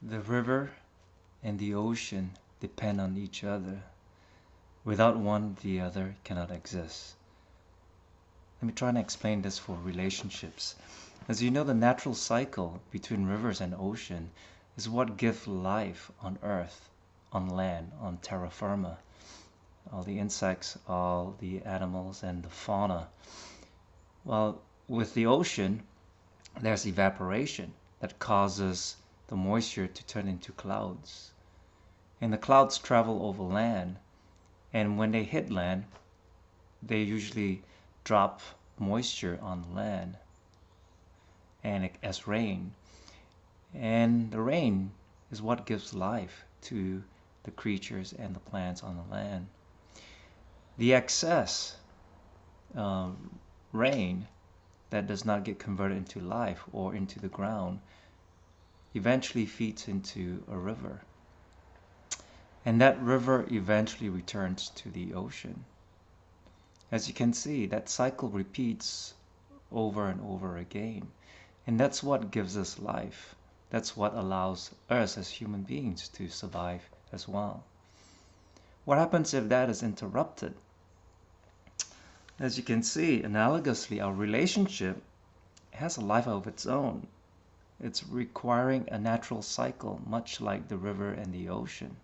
The river and the ocean depend on each other. Without one, the other cannot exist. Let me try and explain this for relationships. As you know, the natural cycle between rivers and ocean is what gives life on earth, on land, on terra firma. All the insects, all the animals, and the fauna. Well, with the ocean, there's evaporation that causes the moisture to turn into clouds. And the clouds travel over land, and when they hit land, they usually drop moisture on land and as rain. And the rain is what gives life to the creatures and the plants on the land. The excess rain that does not get converted into life or into the ground eventually feeds into a river. And that river eventually returns to the ocean. As you can see, that cycle repeats over and over again. And that's what gives us life. That's what allows us as human beings to survive as well. What happens if that is interrupted? As you can see, analogously, our relationship has a life of its own. It's requiring a natural cycle, much like the river and the ocean.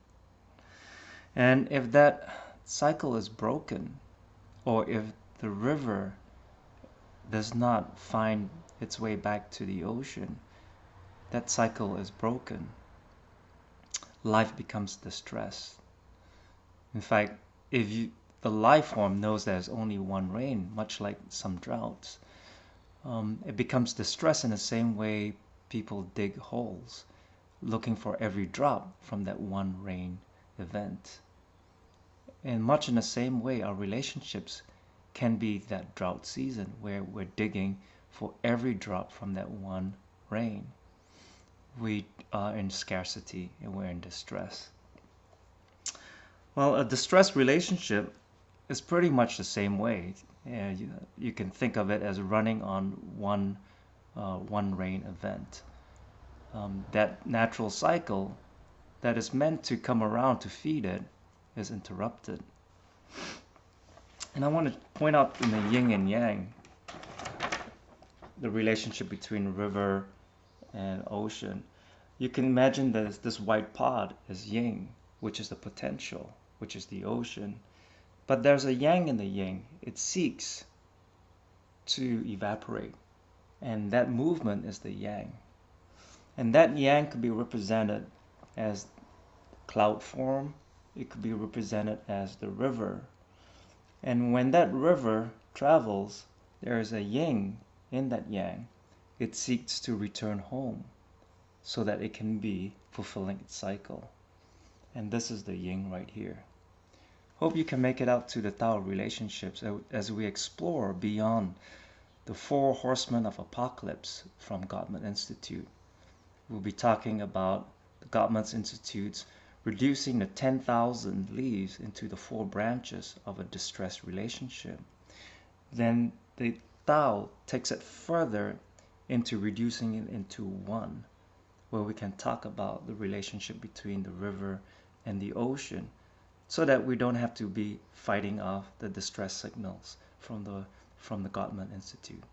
And if that cycle is broken, or if the river does not find its way back to the ocean, that cycle is broken. Life becomes distressed. In fact, the life form knows there's only one rain, much like some droughts, it becomes distressed in the same way people dig holes, looking for every drop from that one rain event. And much in the same way, our relationships can be that drought season where we're digging for every drop from that one rain. We are in scarcity and we're in distress. Well, a distressed relationship is pretty much the same way. You can think of it as running on one rain event. That natural cycle that is meant to come around to feed it is interrupted. And I want to point out in the yin and yang, the relationship between river and ocean. You can imagine that this white pod is yin, which is the potential, which is the ocean. But there's a yang in the yin. It seeks to evaporate. And that movement is the yang. And that yang could be represented as cloud form. It could be represented as the river. And when that river travels, there is a yin in that yang. It seeks to return home so that it can be fulfilling its cycle. And this is the yin right here. Hope you can make it out to the Tao of Relationships as we explore beyond the 4 horsemen of apocalypse from Gottman Institute. We'll be talking about the Gottman Institute's reducing the 10,000 leaves into the 4 branches of a distressed relationship. Then the Tao takes it further into reducing it into 1, where we can talk about the relationship between the river and the ocean, so that we don't have to be fighting off the distress signals from the Gottman Institute.